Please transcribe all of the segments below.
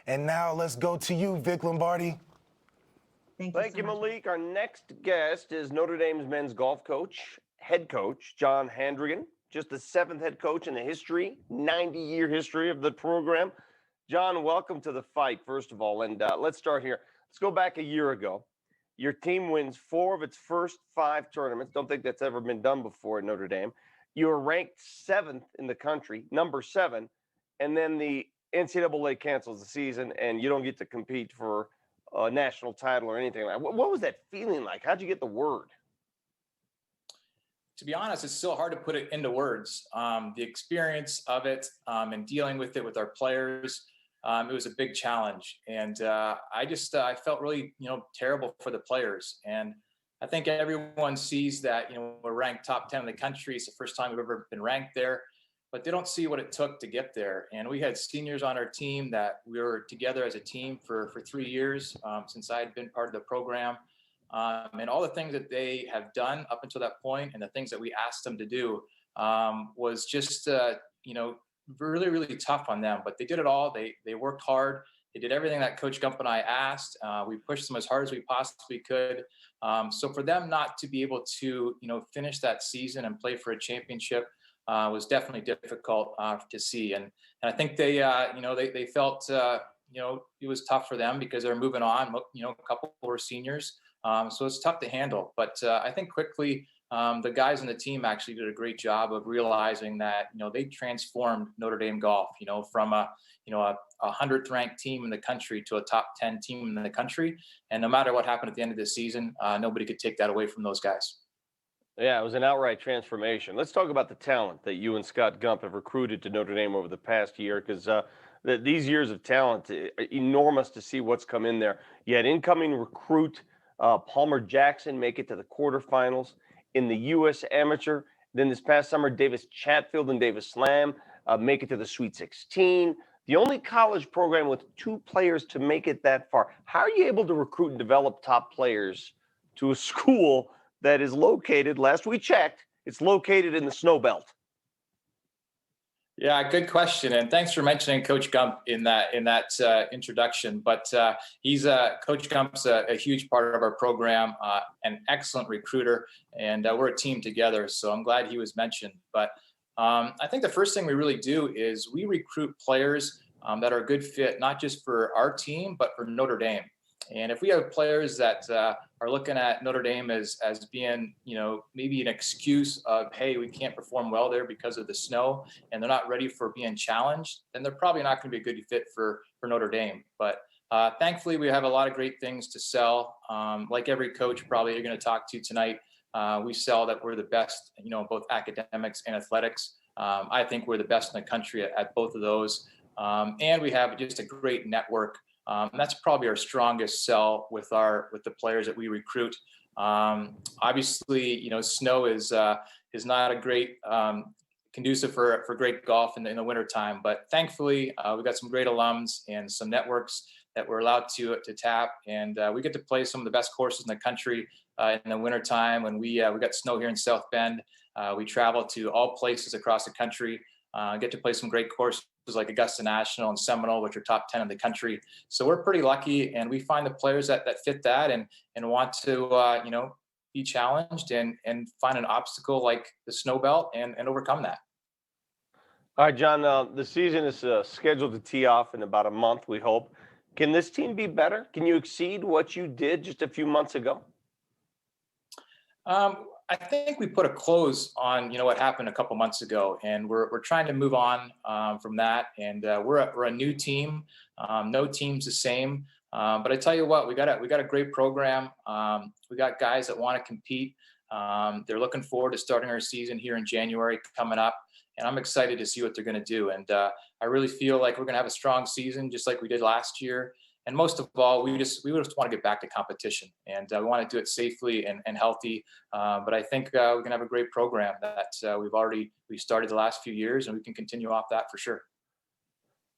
And now let's go to you, Vic Lombardi. Thank you, Malik. Our next guest is Notre Dame's men's golf coach, head coach, John Handrigan, just the 7th head coach in the history, 90-year history of the program. John, welcome to the fight, first of all. And let's start here. Let's go back a year ago. Your team wins 4 of its first 5 tournaments. Don't think that's ever been done before at Notre Dame. You were ranked 7th in the country, number 7, and then the NCAA cancels the season, and you don't get to compete for a national title or anything like that. What was that feeling like? How'd you get the word? To be honest, it's still hard to put it into words. The experience of it and dealing with it with our players, it was a big challenge. And I felt really, terrible for the players. And I think everyone sees that, we're ranked top 10 in the country. It's the first time we've ever been ranked there, but they don't see what it took to get there. And we had seniors on our team that we were together as a team for 3 years since I had been part of the program. And all the things that they have done up until that point and the things that we asked them to do was just, really, really tough on them. But they did it all. They worked hard. They did everything that Coach Gump and I asked. We pushed them as hard as we possibly could. So for them not to be able to, finish that season and play for a championship was definitely difficult to see. And I think they felt, it was tough for them because they're moving on. A couple were seniors. So it's tough to handle. But I think quickly the guys on the team actually did a great job of realizing that, they transformed Notre Dame golf, from a 100th ranked team in the country to a top 10 team in the country. And no matter what happened at the end of the season, nobody could take that away from those guys. Yeah, it was an outright transformation. Let's talk about the talent that you and Scott Gump have recruited to Notre Dame over the past year, because these years of talent, enormous to see what's come in there. You had incoming recruit Palmer Jackson make it to the quarterfinals in the U.S. Amateur. Then this past summer, Davis Chatfield and Davis Lamb make it to the Sweet 16. The only college program with 2 players to make it that far. How are you able to recruit and develop top players to a school that is located, last we checked, it's located in the Snow Belt? Yeah, good question, and thanks for mentioning Coach Gump in that introduction. But Coach Gump's a huge part of our program, an excellent recruiter, and we're a team together. So I'm glad he was mentioned. But I think the first thing we really do is we recruit players that are a good fit, not just for our team, but for Notre Dame. And if we have players that are looking at Notre Dame as being, maybe an excuse of, hey, we can't perform well there because of the snow and they're not ready for being challenged, then they're probably not going to be a good fit for Notre Dame. But thankfully, we have a lot of great things to sell. Like every coach probably you're going to talk to tonight, we sell that we're the best, both academics and athletics. I think we're the best in the country at both of those. And we have just a great network. That's probably our strongest sell with the players that we recruit. Obviously, snow is not a great conducive for great golf in the wintertime, but thankfully we've got some great alums and some networks that we're allowed to tap, and we get to play some of the best courses in the country in the wintertime. When we got snow here in South Bend, we travel to all places across the country, get to play some great courses like Augusta National and Seminole, which are top 10 in the country. So we're pretty lucky, and we find the players that fit that and want to, be challenged and find an obstacle like the snow belt and overcome that. All right, John, the season is scheduled to tee off in about a month, we hope. Can this team be better? Can you exceed what you did just a few months ago? I think we put a close on, what happened a couple months ago, and we're trying to move on from that. And we're a new team. No team's the same. But I tell you what, we got a great program. We got guys that want to compete. They're looking forward to starting our season here in January coming up, and I'm excited to see what they're going to do. And I really feel like we're going to have a strong season, just like we did last year. And most of all, we just want to get back to competition, and we want to do it safely and healthy. But I think we're going to have a great program that we started the last few years, and we can continue off that for sure.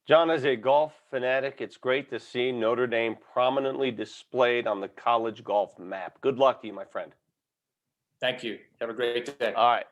John, as a golf fanatic, it's great to see Notre Dame prominently displayed on the college golf map. Good luck to you, my friend. Thank you. Have a great day. All right.